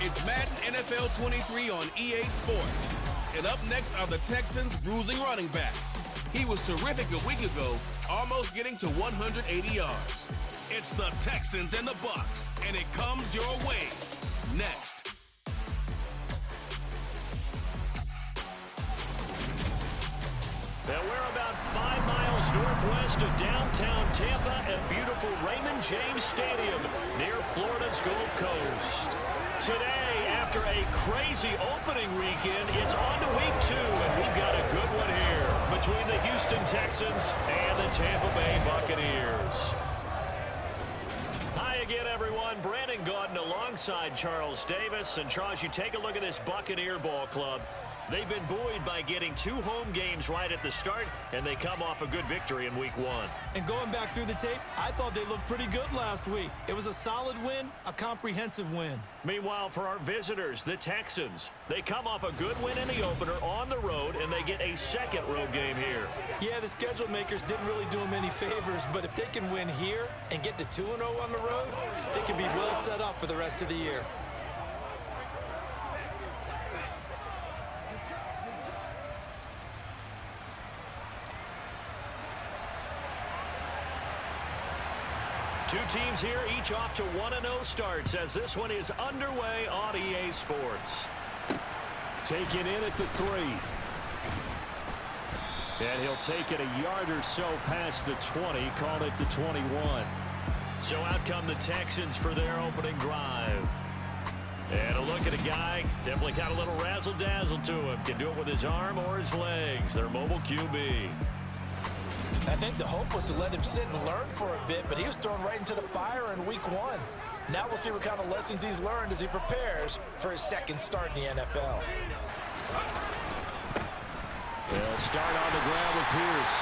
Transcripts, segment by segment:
It's Madden NFL 23 on EA Sports. And up next are the Texans' bruising running back. He was terrific a week ago, almost getting to 180 yards. It's the Texans and the Bucs, and it comes your way next. Now we're about 5 miles northwest of downtown Tampa at beautiful Raymond James Stadium near Florida's Gulf Coast. Today, after a crazy opening weekend, it's on to week 2, and we've got a good one here between the Houston Texans and the Tampa Bay Buccaneers. Hi again, everyone. Brandon Gaudin alongside Charles Davis. And Charles, you take a look at this Buccaneer ball club. They've been buoyed by getting 2 home games right at the start, and they come off a good victory in week 1. And going back through the tape, I thought they looked pretty good last week. It was a solid win, a comprehensive win. Meanwhile, for our visitors, the Texans, they come off a good win in the opener on the road, and they get a second road game here. Yeah, the schedule makers didn't really do them any favors, but if they can win here and get to 2-0 on the road, they can be well set up for the rest of the year. Two teams here, each off to 1-0 starts as this one is underway on EA Sports. Taken in at the 3. And he'll take it a yard or so past the 20, call it the 21. So out come the Texans for their opening drive. And a look at a guy, definitely got a little razzle-dazzle to him. Can do it with his arm or his legs. Their mobile QB. I think the hope was to let him sit and learn for a bit, but he was thrown right into the fire in week 1. Now we'll see what kind of lessons he's learned as he prepares for his second start in the NFL. They'll start on the ground with Pierce.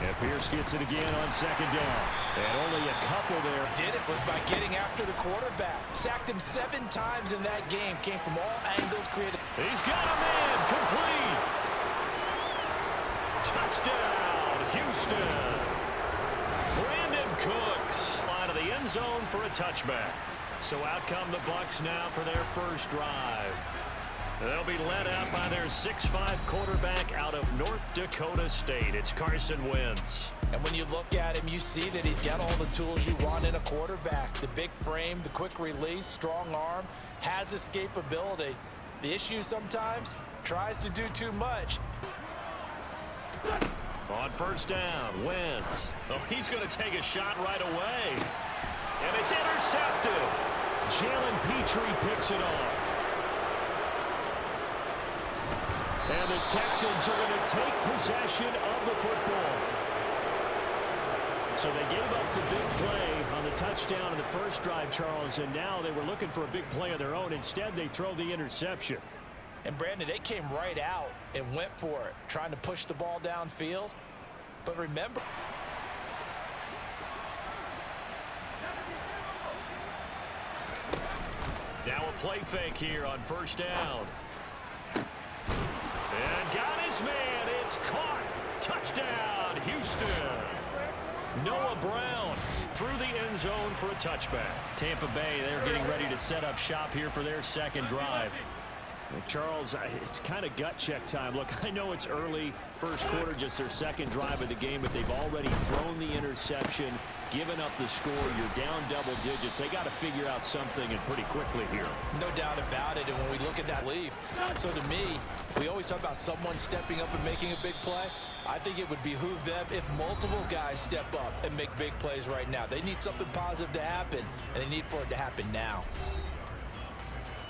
And Pierce gets it again on second down. And only a couple there. Did it was by getting after the quarterback. Sacked him 7 times in that game. Came from all angles, created. He's got a man. Complete. Touchdown, Houston. Brandon Cooks out of the end zone for a touchback. So out come the Bucs now for their first drive. They'll be led out by their 6'5" quarterback out of North Dakota State. It's Carson Wentz. And when you look at him, you see that he's got all the tools you want in a quarterback. The big frame, the quick release, strong arm, has escapability. The issue sometimes, tries to do too much. On first down, Wentz. Oh, he's going to take a shot right away. And it's intercepted. Jalen Petrie picks it off. And the Texans are going to take possession of the football. So they gave up the big play on the touchdown in the first drive, Charles, and now they were looking for a big play of their own. Instead, they throw the interception. And, Brandon, they came right out and went for it, trying to push the ball downfield. But remember, now a play fake here on first down. And got his man. It's caught. Touchdown, Houston. Noah Brown through the end zone for a touchback. Tampa Bay, they're getting ready to set up shop here for their second drive. Charles, it's kind of gut check time. Look, I know it's early, first quarter, just their second drive of the game, but they've already thrown the interception, given up the score. You're down double digits. They got to figure out something, and pretty quickly here. No doubt about it, and when we look at that leave, so to me, we always talk about someone stepping up and making a big play. I think it would behoove them if multiple guys step up and make big plays right now. They need something positive to happen, and they need for it to happen now.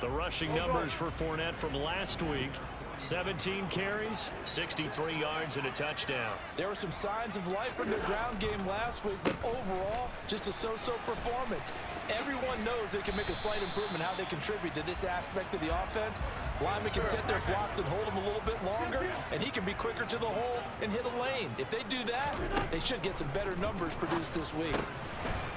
The rushing numbers for Fournette from last week, 17 carries, 63 yards, and a touchdown. There were some signs of life from their ground game last week, but overall, just a so-so performance. Everyone knows they can make a slight improvement how they contribute to this aspect of the offense. Linemen can set their blocks and hold them a little bit longer, and he can be quicker to the hole and hit a lane. If they do that, they should get some better numbers produced this week.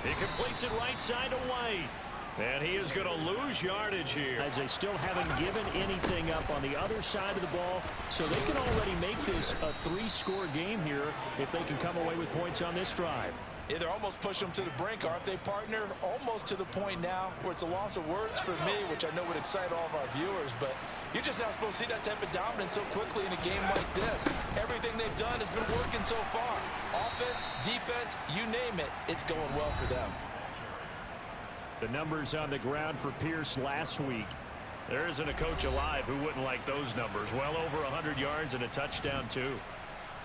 He completes it right side to White. And he is going to lose yardage here. As they still haven't given anything up on the other side of the ball, so they can already make this a 3-score game here if they can come away with points on this drive. Either almost push them to the brink, aren't they, partner? Almost to the point now where it's a loss of words for me, which I know would excite all of our viewers, but you're just not supposed to see that type of dominance so quickly in a game like this. Everything they've done has been working so far. Offense, defense, you name it, it's going well for them. The numbers on the ground for Pierce last week. There isn't a coach alive who wouldn't like those numbers. Well over 100 yards and a touchdown, too.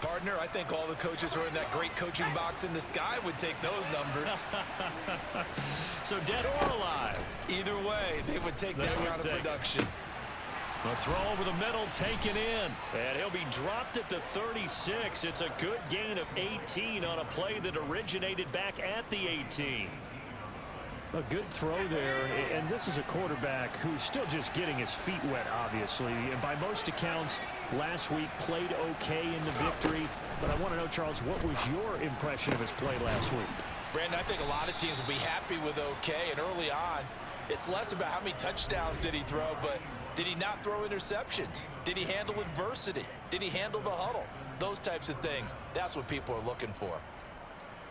Partner, I think all the coaches who are in that great coaching box in the sky would take those numbers. So dead or alive? Either way, they would take that kind of production. A throw over the middle, taken in. And he'll be dropped at the 36. It's a good gain of 18 on a play that originated back at the 18. A good throw there, and this is a quarterback who's still just getting his feet wet, obviously. And by most accounts, last week played okay in the victory. But I want to know, Charles, what was your impression of his play last week? Brandon, I think a lot of teams will be happy with okay, and early on, it's less about how many touchdowns did he throw, but did he not throw interceptions? Did he handle adversity? Did he handle the huddle? Those types of things, that's what people are looking for.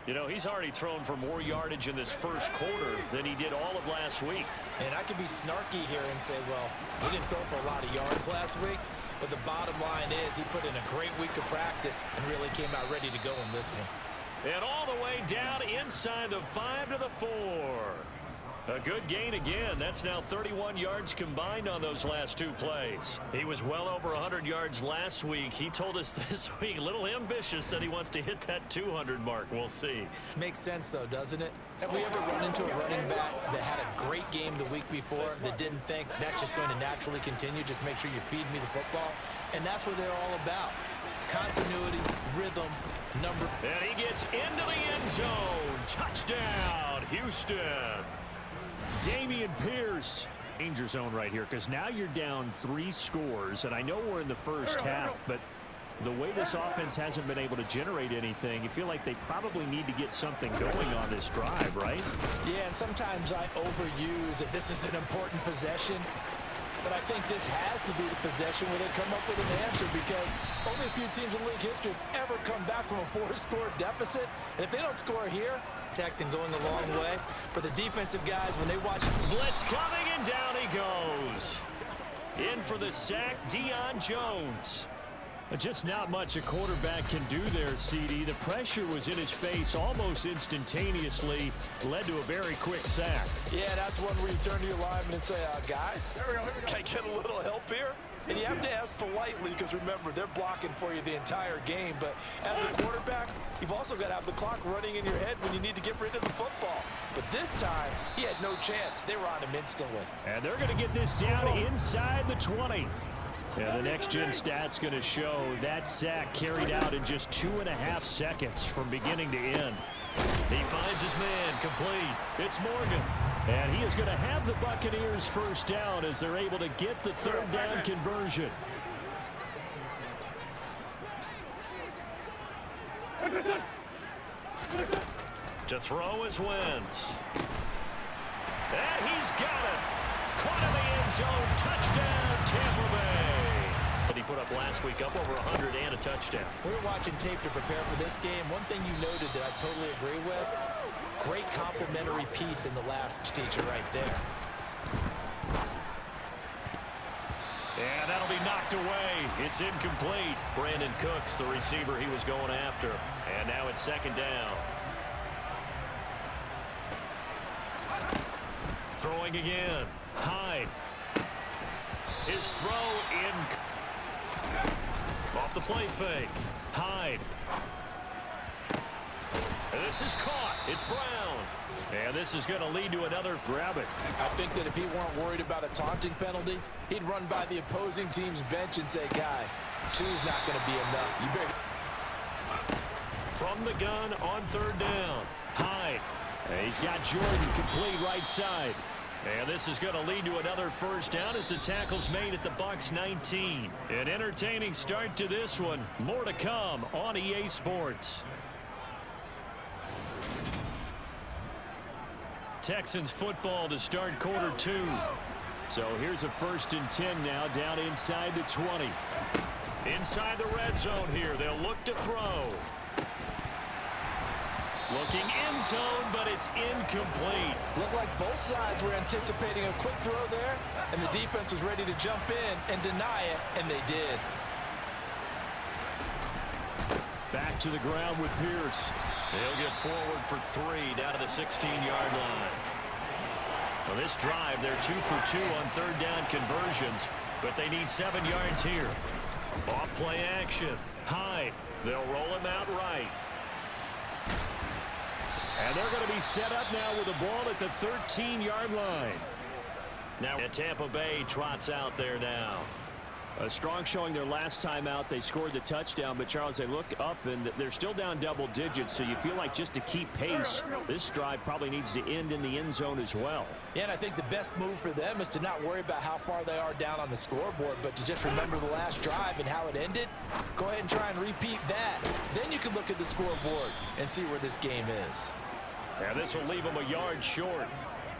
You know, he's already thrown for more yardage in this first quarter than he did all of last week. And I could be snarky here and say, well, he didn't throw for a lot of yards last week, but the bottom line is he put in a great week of practice and really came out ready to go in this one. And all the way down inside the 5 to the 4. A good gain again. That's now 31 yards combined on those last two plays. He was well over 100 yards last week. He told us this week, a little ambitious, said he wants to hit that 200 mark. We'll see. Makes sense, though, doesn't it? Have we ever run into a running back that had a great game the week before that didn't think that's just going to naturally continue? Just make sure you feed me the football. And that's what they're all about. Continuity, rhythm, number. And he gets into the end zone. Touchdown, Houston. Dameon Pierce. Danger zone right here, because now you're down 3 scores, and I know we're in the first half, but the way this offense hasn't been able to generate anything, you feel like they probably need to get something going on this drive, right? Yeah, and sometimes I overuse that this is an important possession, but I think this has to be the possession where they come up with an answer, because only a few teams in league history have ever come back from a 4-score deficit, and if they don't score here, and going a long way. For the defensive guys, when they watch blitz coming, and down he goes. In for the sack, Deion Jones. Just not much a quarterback can do there, CD. The pressure was in his face almost instantaneously, led to a very quick sack. Yeah, that's one where you turn to your lineman and say, guys, can I get a little help here? And you have to ask politely, because remember, they're blocking for you the entire game. But as a quarterback, you've also got to have the clock running in your head when you need to get rid of the football. But this time, he had no chance. They were on him instantly. And they're going to get this down inside the 20. Yeah, the next-gen stat's going to show that sack carried out in just 2.5 seconds from beginning to end. He finds his man, complete. It's Morgan. And he is going to have the Buccaneers first down as they're able to get the third down conversion. To throw is Wentz. And he's got it. Caught in the end zone. Touchdown, Tampa Bay. But he put up last week up over 100 and a touchdown. We were watching tape to prepare for this game. One thing you noted that I totally agree with, great complimentary piece in the last teacher right there. And that'll be knocked away. It's incomplete. Brandon Cooks, the receiver he was going after. And now it's second down. Throwing again. Hyde. His throw in. Off the play fake. Hyde. And this is caught. It's Brown. And this is going to lead to another grab it. I think that if he weren't worried about a taunting penalty, he'd run by the opposing team's bench and say, guys, 2's not going to be enough. You better. From the gun on third down. Hyde. And he's got Jordan complete right side. And this is going to lead to another first down as the tackle's made at the Bucs 19. An entertaining start to this one. More to come on EA Sports. Texans football to start quarter 2. So here's a 1st and 10 now down inside the 20. Inside the red zone here. They'll look to throw. Looking end zone, but it's incomplete. Looked like both sides were anticipating a quick throw there, and the defense was ready to jump in and deny it, and they did. Back to the ground with Pierce. He'll get forward for 3 down to the 16-yard line. Well, this drive, they're 2 for 2 on third down conversions, but they need 7 yards here. Off play action. Hyde. They'll roll him out right. And they're going to be set up now with the ball at the 13-yard line. Now Tampa Bay trots out there now. A strong showing their last time out. They scored the touchdown, but Charles, they look up and they're still down double digits, so you feel like just to keep pace, this drive probably needs to end in the end zone as well. Yeah, and I think the best move for them is to not worry about how far they are down on the scoreboard, but to just remember the last drive and how it ended. Go ahead and try and repeat that. Then you can look at the scoreboard and see where this game is. Yeah, this will leave them a yard short.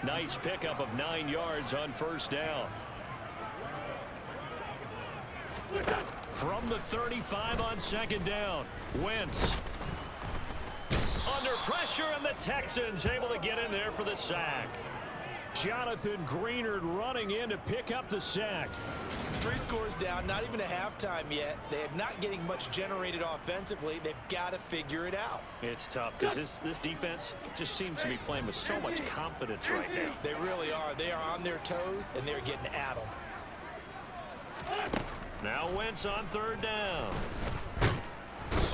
Nice pickup of 9 yards on first down. From the 35 on second down, Wentz. Under pressure, and the Texans able to get in there for the sack. Jonathan Greenard running in to pick up the sack. 3 scores down, not even a halftime yet. They're not getting much generated offensively. They've got to figure it out. It's tough because this defense just seems to be playing with so much confidence right now. They really are. They are on their toes, and they're getting at them. Now Wentz on third down.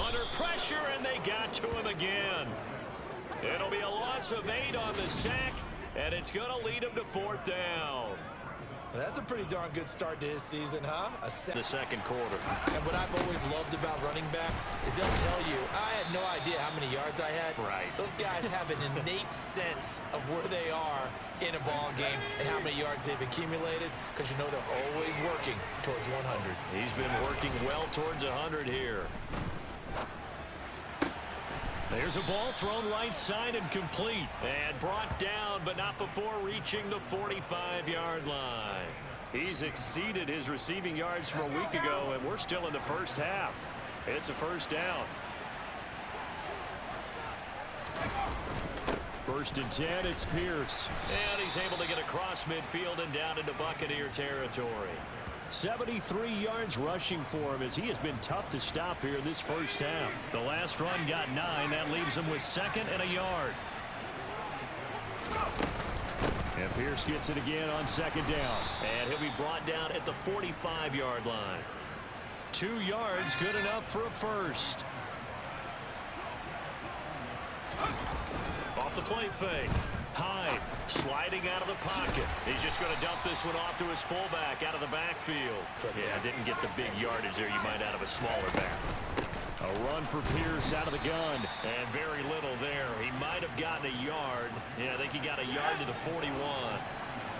Under pressure, and they got to him again. It'll be a loss of 8 on the sack, and it's going to lead him to fourth down. That's a pretty darn good start to his season, huh? The second quarter. And what I've always loved about running backs is they'll tell you, I had no idea how many yards I had. Right. Those guys have an innate sense of where they are in a ball game and how many yards they've accumulated, because you know they're always working towards 100. He's been working well towards 100 here. There's a ball thrown right side and complete. And brought down, but not before reaching the 45-yard line. He's exceeded his receiving yards from a week ago, and we're still in the first half. It's a first down. First and 10, it's Pierce. And he's able to get across midfield and down into Buccaneer territory. 73 yards rushing for him as he has been tough to stop here this first half. The last run got 9. That leaves him with 2nd and a yard. And Pierce gets it again on 2nd down. And he'll be brought down at the 45-yard line. 2 yards, good enough for a first. Off the play fake. Hyde sliding out of the pocket. He's just going to dump this one off to his fullback out of the backfield. But yeah, didn't get the big yardage there you might out of a smaller back. A run for Pierce out of the gun. And very little there. He might have gotten a yard. Yeah, I think he got a yard to the 41.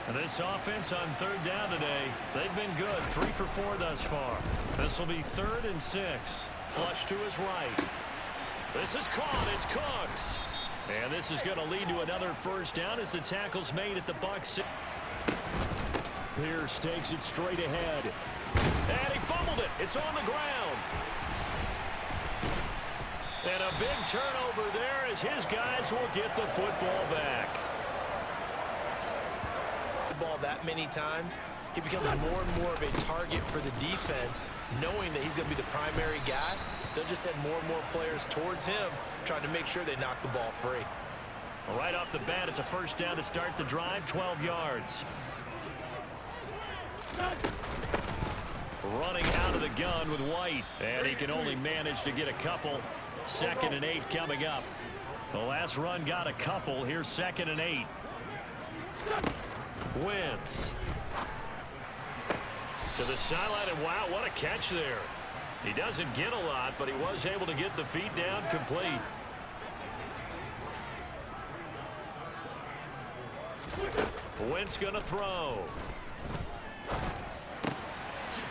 And this offense on third down today, they've been good. 3 for 4 thus far. This will be 3rd and 6. Flush to his right. This is caught. It's Cooks. And this is going to lead to another first down as the tackle's made at the Bucs. Pierce takes it straight ahead. And he fumbled it. It's on the ground. And a big turnover there as his guys will get the football back. The ball that many times, he becomes more and more of a target for the defense, knowing that he's going to be the primary guy. They'll just send more and more players towards him, trying to make sure they knock the ball free. Well, right off the bat, it's a first down to start the drive, 12 yards. Running out of the gun with White, and he can only manage to get a couple. 2nd and 8 coming up. The last run got a couple. Here's 2nd and 8. Wentz. To the sideline, and wow, what a catch there. He doesn't get a lot, but he was able to get the feet down complete. Wentz going to throw.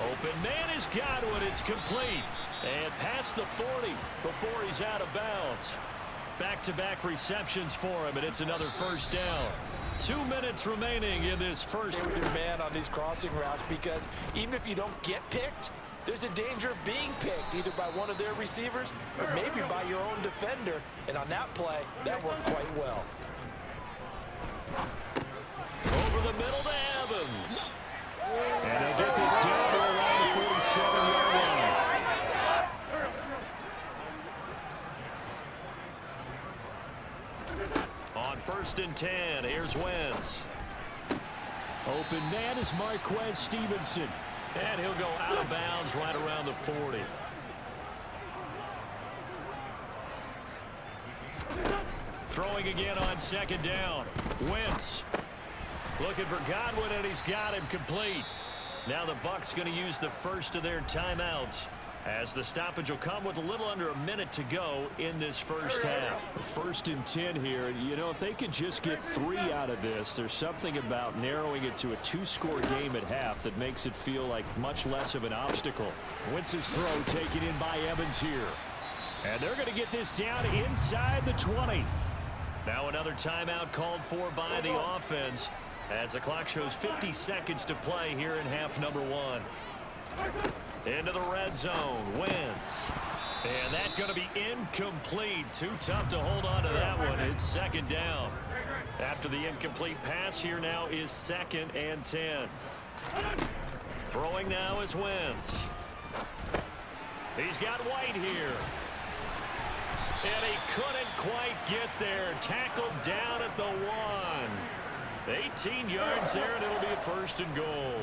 Open man has got one. It's complete. And past the 40 before he's out of bounds. Back-to-back receptions for him, and it's another first down. 2 minutes remaining in this first. Stay with your man on these crossing routes, because even if you don't get picked, there's a danger of being picked either by one of their receivers or maybe by your own defender. And on that play, that worked quite well. Over the middle to Evans. And they'll get this down to around the 47-yard line. On 1st and 10, here's Wentz. Open man is Marquez Stevenson. And he'll go out of bounds right around the 40. Throwing again on 2nd down. Wentz looking for Godwin, and he's got him complete. Now the Bucs going to use the first of their timeouts, as the stoppage will come with a little under a minute to go in this first half. 1st and 10 here. You know, if they could just get 3 out of this, there's something about narrowing it to a 2-score game at half that makes it feel like much less of an obstacle. Wentz's throw taken in by Evans here. And they're going to get this down inside the 20. Now another timeout called for by the offense, as the clock shows 50 seconds to play here in half number 1. Into the red zone, Wentz. And that's going to be incomplete. Too tough to hold on to that one. It's 2nd down. After the incomplete pass, here now is 2nd and 10. Throwing now is Wentz. He's got White here. And he couldn't quite get there. Tackled down at the 1. 18 yards there, and it'll be a 1st and goal.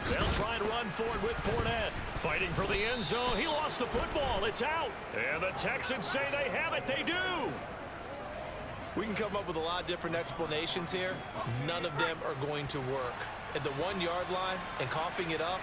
They'll try and run for it with Fournette. Fighting for the end zone. He lost the football. It's out. And the Texans say they have it. They do. We can come up with a lot of different explanations here. None of them are going to work. At the 1-yard line and coughing it up,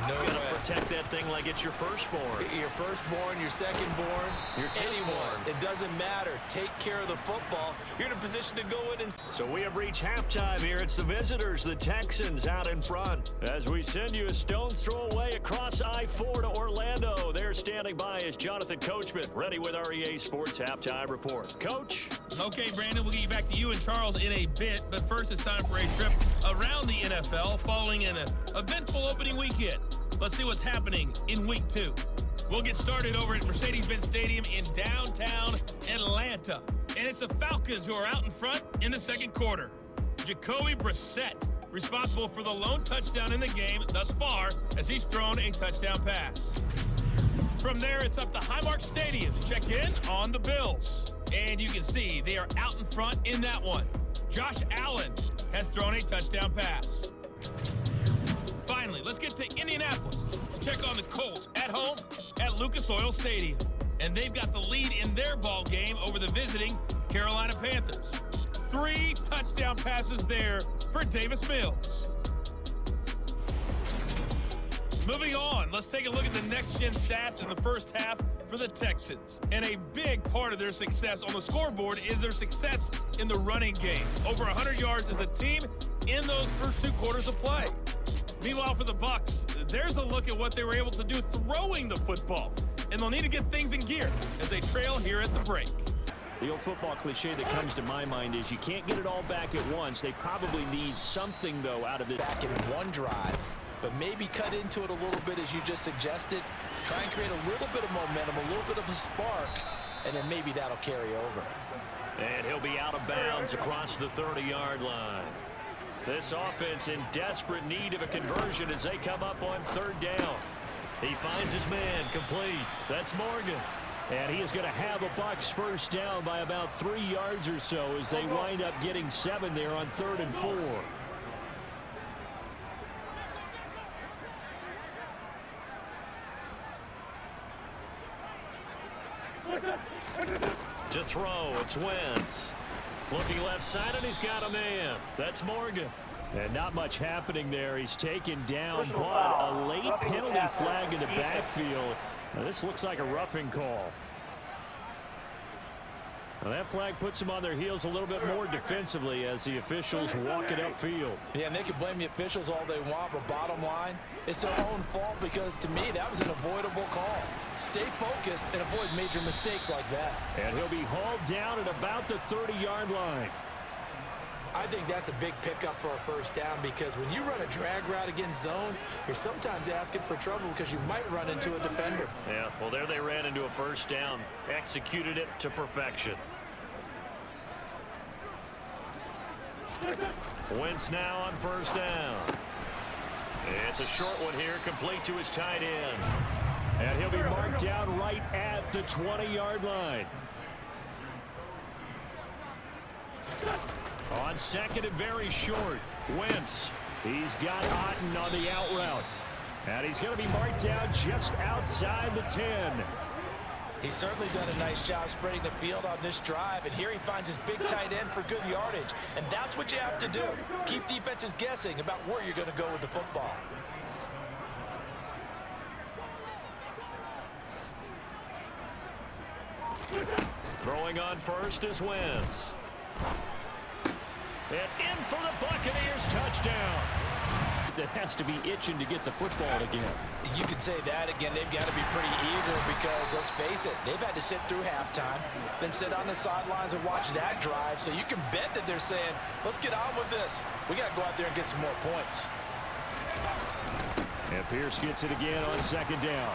no way. Gonna protect that thing like it's your firstborn. Your firstborn, your secondborn, your anyone. It doesn't matter. Take care of the football. You're in a position to go in and... So we have reached halftime here. It's the visitors, the Texans, out in front. As we send you a stone's throw away across I-4 to Orlando. There standing by is Jonathan Coachman, ready with our EA Sports Halftime Report. Coach? Okay, Brandon, we'll get you back to you and Charles in a bit, but first it's time for a trip around the NFL following an eventful opening weekend. Let's see what's happening in Week 2. We'll get started over at Mercedes-Benz Stadium in downtown Atlanta. And it's the Falcons who are out in front in the second quarter. Jacoby Brissett, responsible for the lone touchdown in the game thus far, as he's thrown a touchdown pass. From there, it's up to Highmark Stadium to check in on the Bills. And you can see they are out in front in that one. Josh Allen has thrown a touchdown pass. Finally, let's get to Indianapolis to check on the Colts at home at Lucas Oil Stadium. And they've got the lead in their ball game over the visiting Carolina Panthers. 3 touchdown passes there for Davis Mills. Moving on, let's take a look at the next-gen stats in the first half for the Texans. And a big part of their success on the scoreboard is their success in the running game. Over 100 yards as a team in those first 2 quarters of play. Meanwhile, for the Bucs, there's a look at what they were able to do throwing the football. And they'll need to get things in gear as they trail here at the break. The old football cliche that comes to my mind is you can't get it all back at once. They probably need something, though, out of this. Back in one drive, but maybe cut into it a little bit as you just suggested. Try and create a little bit of momentum, a little bit of a spark, and then maybe that'll carry over. And he'll be out of bounds across the 30-yard line. This offense in desperate need of a conversion as they come up on 3rd down. He finds his man complete. That's Morgan. And he is going to have a Bucs first down by about 3 yards or so as they wind up getting 7 there on 3rd and 4. To throw, it's Wentz. Looking left side, and he's got a man. That's Morgan. And not much happening there. He's taken down, but a late penalty flag in the backfield. Now, this looks like a roughing call. Now, that flag puts them on their heels a little bit more defensively as the officials walk it upfield. Yeah, and they can blame the officials all they want, but bottom line, it's their own fault because, to me, that was an avoidable call. Stay focused and avoid major mistakes like that. And he'll be hauled down at about the 30-yard line. I think that's a big pickup for a first down because when you run a drag route against zone, you're sometimes asking for trouble because you might run into a defender. Yeah, well, there they ran into a first down. Executed it to perfection. Wentz now on first down. It's a short one here, complete to his tight end. And he'll be marked down right at the 20-yard line. On second and very short, Wentz. He's got Otten on the out route. And he's going to be marked down just outside the 10. He's certainly done a nice job spreading the field on this drive, and here he finds his big tight end for good yardage. And that's what you have to do. Keep defenses guessing about where you're going to go with the football. Throwing on first is Wentz. And in for the Buccaneers touchdown. That has to be itching to get the football again. You can say that again. They've got to be pretty eager because, let's face it, they've had to sit through halftime, then sit on the sidelines and watch that drive. So you can bet that they're saying, let's get on with this. We got to go out there and get some more points. And Pierce gets it again on second down.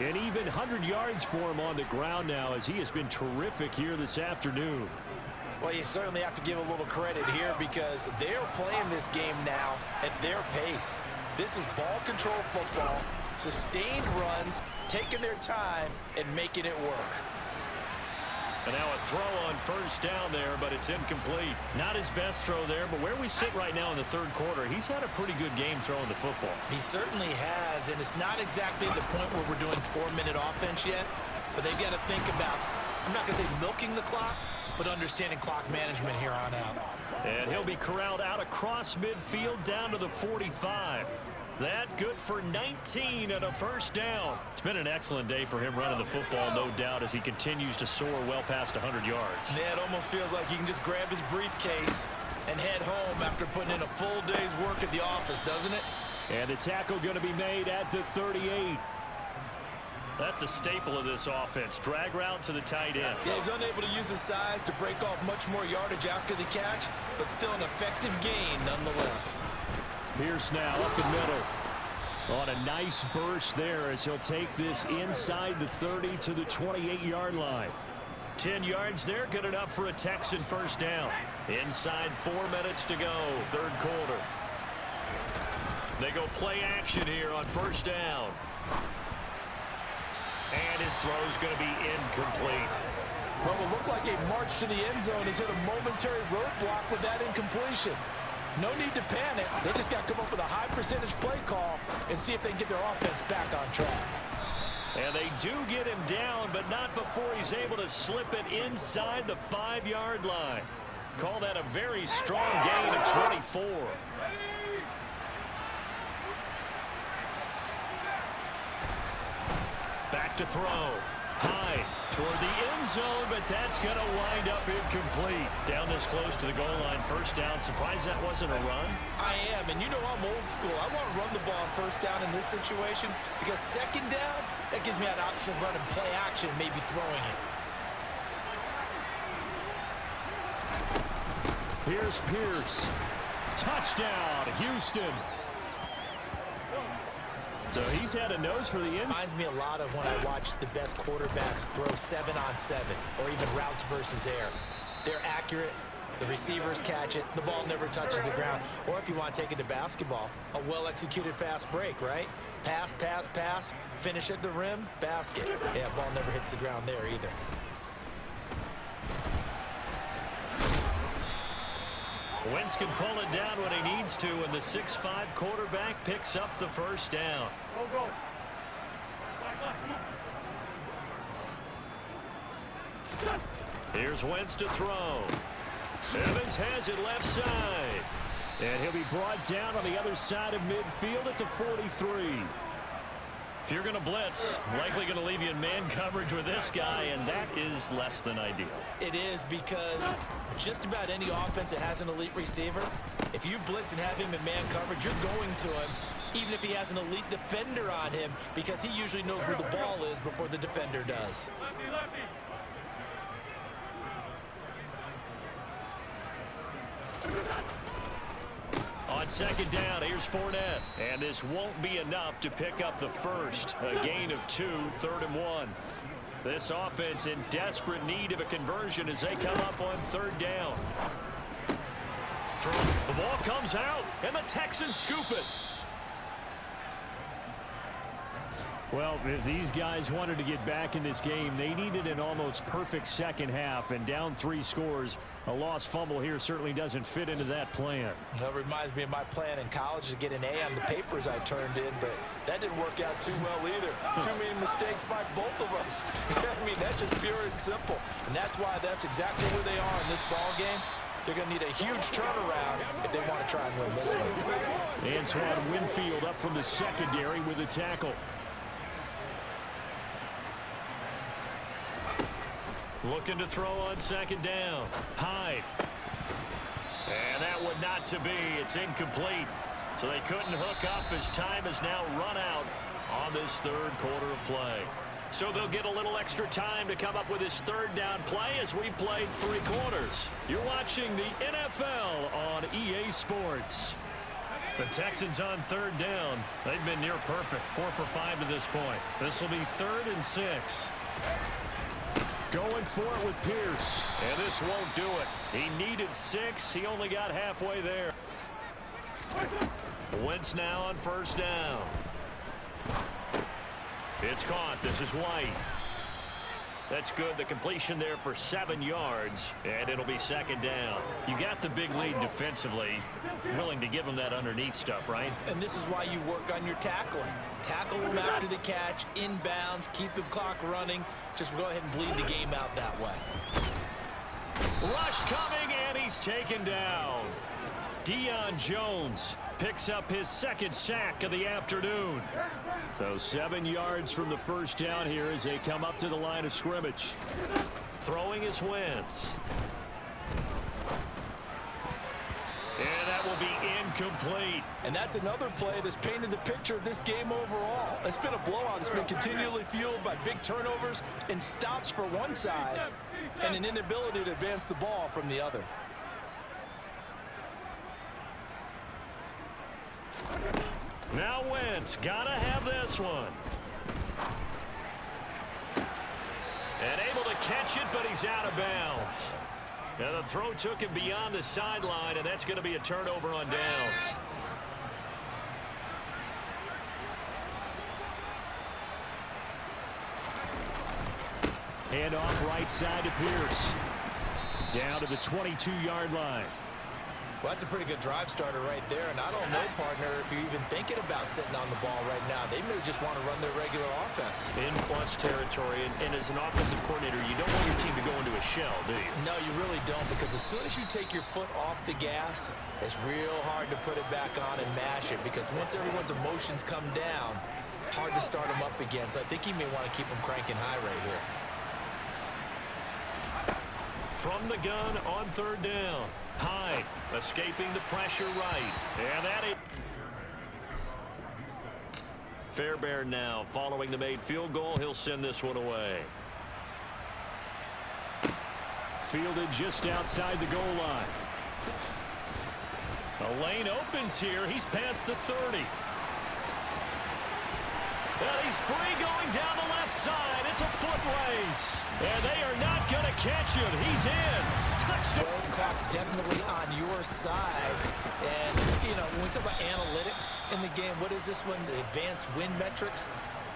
And even 100 yards for him on the ground now as he has been terrific here this afternoon. Well, you certainly have to give a little credit here because they're playing this game now at their pace. This is ball control football, sustained runs, taking their time, and making it work. And now a throw on first down there, but it's incomplete. Not his best throw there, but where we sit right now in the third quarter, he's had a pretty good game throwing the football. He certainly has, and it's not exactly the point where we're doing 4-minute offense yet, but they've got to think about, I'm not going to say milking the clock, but understanding clock management here on out. And he'll be corralled out across midfield down to the 45. That good for 19 and a first down. It's been an excellent day for him running the football, no doubt, as he continues to soar well past 100 yards. Yeah, it almost feels like he can just grab his briefcase and head home after putting in a full day's work at the office, doesn't it? And the tackle going to be made at the 38. That's a staple of this offense. Drag route to the tight end. Yeah, he's unable to use his size to break off much more yardage after the catch, but still an effective gain nonetheless. Pierce now up the middle. On a nice burst there as he'll take this inside the 30 to the 28-yard line. 10 yards there, good enough for a Texan first down. Inside 4 minutes to go, third quarter. They go play action here on first down. And his throw's going to be incomplete. Well, it looked like a march to the end zone has hit a momentary roadblock with that incompletion. No need to panic. They just got to come up with a high percentage play call and see if they can get their offense back on track. And they do get him down, but not before he's able to slip it inside the 5-yard line. Call that a very strong gain of 24. Back to throw. High toward the end zone, but that's going to wind up incomplete. Down this close to the goal line, first down. Surprised that wasn't a run? I am, and you know I'm old school. I want to run the ball on first down in this situation because second down, that gives me an option of running play action, maybe throwing it. Here's Pierce. Touchdown, Houston. So he's had a nose for the end. Reminds me a lot of when I watch the best quarterbacks throw 7-on-7 or even routes versus air. They're accurate. The receivers catch it. The ball never touches the ground. Or if you want to take it to basketball, a well-executed fast break, right? Pass, pass, pass, finish at the rim, basket. Yeah, ball never hits the ground there either. Wentz can pull it down when he needs to, and the 6'5 quarterback picks up the first down. Here's Wentz to throw. Evans has it left side. And he'll be brought down on the other side of midfield at the 43. If you're going to blitz, likely going to leave you in man coverage with this guy, and that is less than ideal. It is because just about any offense that has an elite receiver, if you blitz and have him in man coverage, you're going to him, even if he has an elite defender on him, because he usually knows where the ball is before the defender does. On second down, here's Fournette. And this won't be enough to pick up the first. A gain of 2, 3rd and 1. This offense in desperate need of a conversion as they come up on 3rd down. The ball comes out, and the Texans scoop it. Well, if these guys wanted to get back in this game, they needed an almost perfect second half, and down 3 scores. A lost fumble here certainly doesn't fit into that plan. That reminds me of my plan in college to get an A on the papers I turned in, but that didn't work out too well either. Too many mistakes by both of us. I mean, that's just pure and simple. And that's why that's exactly where they are in this ball game. They're going to need a huge turnaround if they want to try and win this one. Antoine Winfield up from the secondary with a tackle. Looking to throw on second down. Hyde. And that one not to be. It's incomplete. So they couldn't hook up as time has now run out on this 3rd quarter of play. So they'll get a little extra time to come up with this 3rd down play as we've played 3 quarters. You're watching the NFL on EA Sports. The Texans on 3rd down. They've been near perfect. 4 for 5 to this point. This will be 3rd and 6. Going for it with Pierce. And this won't do it. He needed 6. He only got halfway there. Wentz now on 1st down. It's caught. This is White. That's good. The completion there for 7 yards, and it'll be 2nd down. You got the big lead defensively. Willing to give them that underneath stuff, right? And this is why you work on your tackling. Tackle them after the catch, inbounds, keep the clock running. Just go ahead and bleed the game out that way. Rush coming, and he's taken down. Deion Jones picks up his 2nd sack of the afternoon. So 7 yards from the 1st down here as they come up to the line of scrimmage. Throwing is Wentz. And that will be incomplete. And that's another play that's painted the picture of this game overall. It's been a blowout. It's been continually fueled by big turnovers and stops for one side and an inability to advance the ball from the other. Now Wentz, gotta have this one. And able to catch it, but he's out of bounds. Now the throw took him beyond the sideline, and that's going to be a turnover on downs. Hand off right side to Pierce. Down to the 22-yard line. Well, that's a pretty good drive starter right there. And I don't know, partner, if you're even thinking about sitting on the ball right now. They may just want to run their regular offense. In plus territory, and as an offensive coordinator, you don't want your team to go into a shell, do you? No, you really don't, because as soon as you take your foot off the gas, it's real hard to put it back on and mash it, because once everyone's emotions come down, hard to start them up again. So I think you may want to keep them cranking high right here. From the gun on 3rd down. Hyde escaping the pressure right. And that is Fairbairn now following the made field goal. He'll send this one away. Fielded just outside the goal line. The lane opens here. He's past the 30. And he's free going down the left side. It's a foot race. And they are not going to catch him. He's in. Touchdown. The clock's definitely on your side. And, you know, when we talk about analytics in the game, what is this one? The advanced win metrics?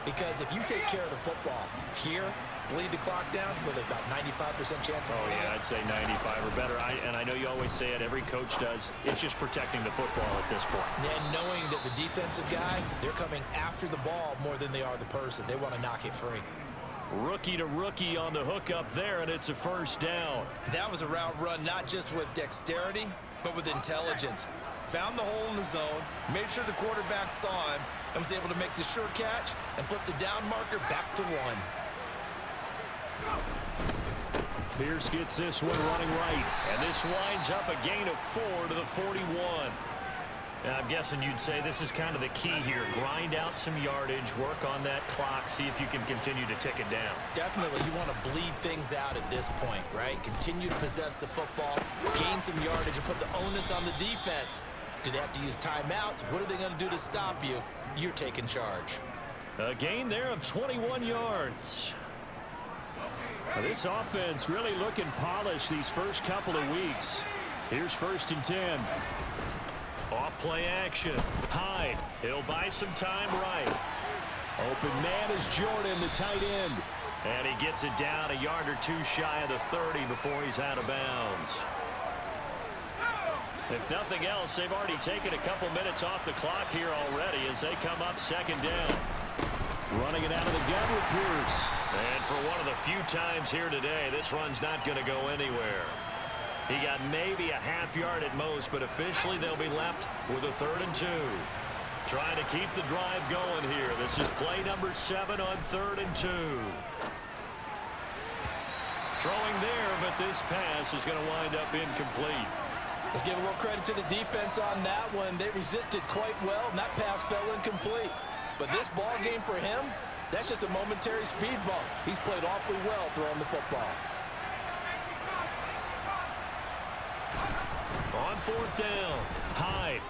Because if you take care of the football here, bleed the clock down with about 95% chance of winning. Yeah, I'd say 95 or better. And I know you always say it, every coach does. It's just protecting the football at this point. And knowing that the defensive guys, they're coming after the ball more than they are the person. They want to knock it free. Rookie to rookie on the hook up there, and it's a 1st down. That was a route run not just with dexterity, but with intelligence. Found the hole in the zone, made sure the quarterback saw him, and was able to make the sure catch and flip the down marker back to 1. Pierce gets this one running right. And this winds up a gain of 4 to the 41. I'm guessing you'd say this is kind of the key here. Grind out some yardage, work on that clock, see if you can continue to tick it down. Definitely, you want to bleed things out at this point, right? Continue to possess the football, gain some yardage, and put the onus on the defense. Do they have to use timeouts? What are they going to do to stop you? You're taking charge. A gain there of 21 yards. This offense really looking polished these first couple of weeks. Here's 1st and 10. Off play action. Hyde. He'll buy some time right. Open man is Jordan, the tight end. And he gets it down a yard or two shy of the 30 before he's out of bounds. If nothing else, they've already taken a couple minutes off the clock here already as they come up 2nd down. Running it out of the gun with Pierce. And for one of the few times here today, this run's not going to go anywhere. He got maybe a half yard at most, but officially they'll be left with a 3rd and 2. Trying to keep the drive going here. This is play number 7 on 3rd and 2. Throwing there, but this pass is going to wind up incomplete. Let's give a little credit to the defense on that one. They resisted quite well, and that pass fell incomplete. But this ball game for him, that's just a momentary speed bump. He's played awfully well throwing the football. On 4th down, Hyde.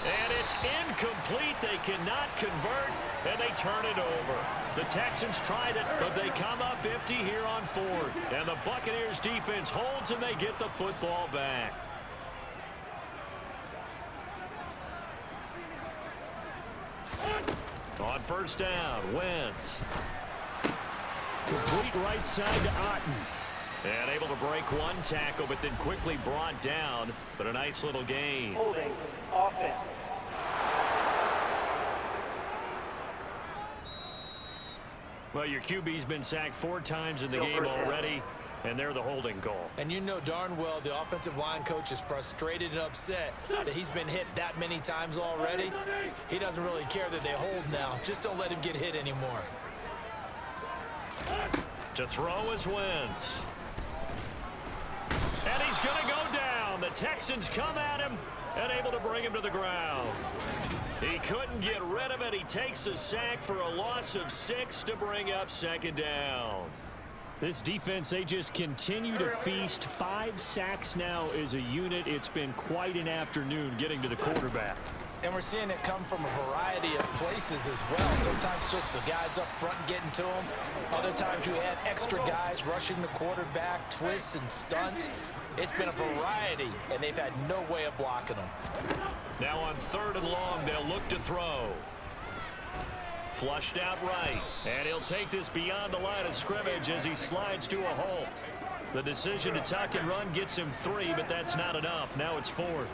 And it's incomplete. They cannot convert, and they turn it over. The Texans tried it, but they come up empty here on 4th. And the Buccaneers defense holds, and they get the football back. On 1st down, Wentz. Complete right side to Otten. And able to break one tackle, but then quickly brought down. But a nice little gain. Holding offense. Well, your QB's been sacked 4 times in the game already, and they're the holding call. And you know darn well the offensive line coach is frustrated and upset that he's been hit that many times already. He doesn't really care that they hold now. Just don't let him get hit anymore. To throw is Wentz. And he's going to go down. The Texans come at him and able to bring him to the ground. He couldn't get rid of it. He takes a sack for a loss of 6 to bring up 2nd down. This defense, they just continue to feast. 5 sacks now as a unit. It's been quite an afternoon getting to the quarterback. And we're seeing it come from a variety of places as well. Sometimes just the guys up front getting to him. Other times you add extra guys rushing the quarterback, twists and stunts. It's been a variety, and they've had no way of blocking them. Now on 3rd and long, they'll look to throw. Flushed out right, and he'll take this beyond the line of scrimmage as he slides to a hole. The decision to tuck and run gets him 3, but that's not enough. Now it's 4th.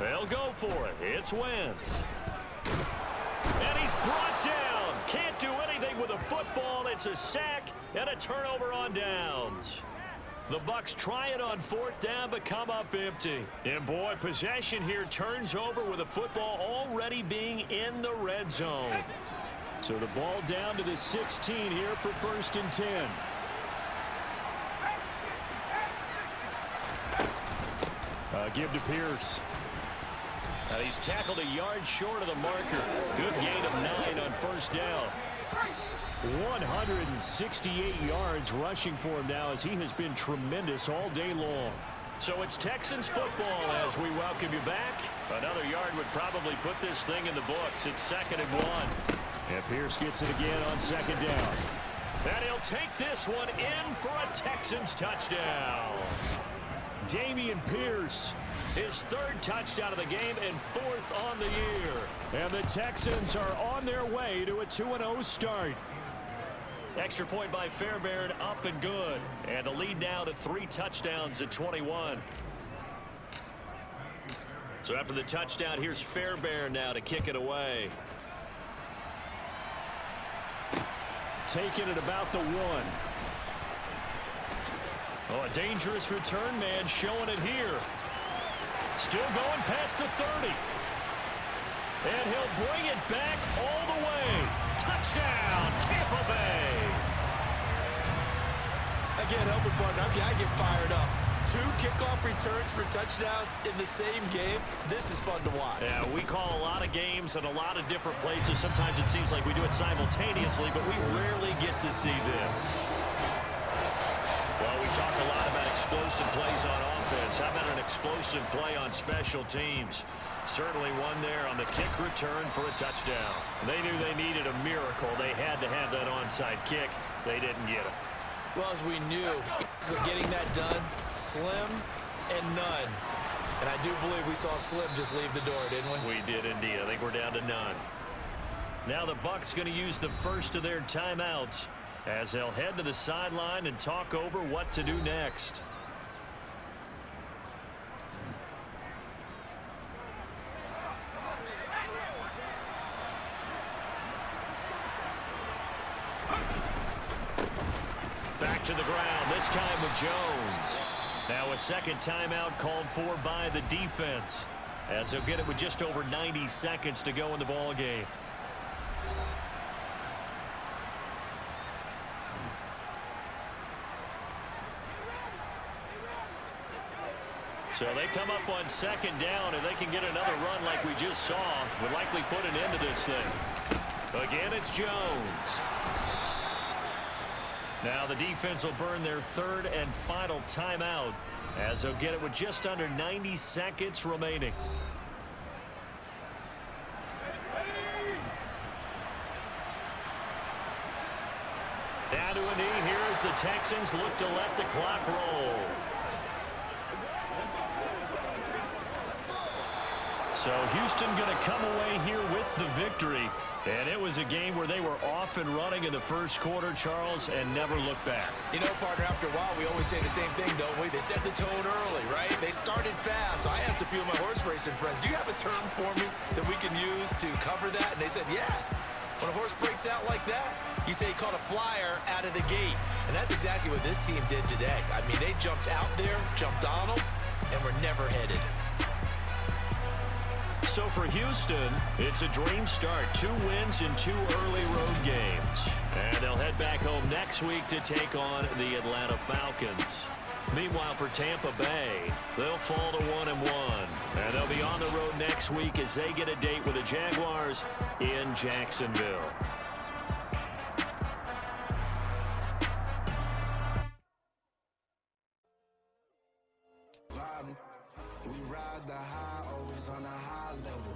They'll go for it. It's Wentz. And he's brought down. Can't do anything with a football. It's a sack and a turnover on downs. The Bucs try it on 4th down, but come up empty. And boy, possession here turns over with the football already being in the red zone. So the ball down to the 16 here for 1st and 10. Give to Pierce. And he's tackled a yard short of the marker. Good gain of 9 on 1st down. 168 yards rushing for him now as he has been tremendous all day long. So it's Texans football as we welcome you back. Another yard would probably put this thing in the books. It's 2nd and 1. And Pierce gets it again on 2nd down. And he'll take this one in for a Texans touchdown. Dameon Pierce. His 3rd touchdown of the game and 4th on the year. And the Texans are on their way to a 2-0 start. Extra point by Fairbairn, up and good. And the lead now to 3 touchdowns at 21. So after the touchdown, here's Fairbairn now to kick it away. Taking it about the 1. Oh, a dangerous return man showing it here. Still going past the 30. And he'll bring it back all the way. Touchdown, Tampa Bay. Again, helping partner, I get fired up. 2 kickoff returns for touchdowns in the same game. This is fun to watch. Yeah, we call a lot of games in a lot of different places. Sometimes it seems like we do it simultaneously, but we rarely get to see this. Well, we talk a lot about explosive plays on offense. How about an explosive play on special teams? Certainly one there on the kick return for a touchdown. They knew they needed a miracle. They had to have that onside kick. They didn't get it. Well, as we knew, getting that done, slim and none. And I do believe we saw Slim just leave the door, didn't we? We did indeed. I think we're down to none. Now the Bucs going to use the first of their timeouts as they'll head to the sideline and talk over what to do next. Back to the ground, this time with Jones. Now a second timeout called for by the defense, as they'll get it with just over 90 seconds to go in the ball game. So they come up on second down, and they can get another run like we just saw. Would likely put an end to this thing. Again, it's Jones. Now the defense will burn their third and final timeout as they'll get it with just under 90 seconds remaining. Down to a knee here as the Texans look to let the clock roll. So Houston going to come away here with the victory. And it was a game where they were off and running in the first quarter, Charles, and never looked back. You know, partner, after a while, we always say the same thing, don't we? They set the tone early, right? They started fast. So I asked a few of my horse racing friends, do you have a term for me that we can use to cover that? And they said, yeah. When a horse breaks out like that, you say he caught a flyer out of the gate. And that's exactly what this team did today. I mean, they jumped out there, jumped on them, and were never headed. So for Houston, it's a dream start. 2 wins in 2 early road games. And they'll head back home next week to take on the Atlanta Falcons. Meanwhile, for Tampa Bay, they'll fall to 1-1. And they'll be on the road next week as they get a date with the Jaguars in Jacksonville. We ride the high, always on a high level.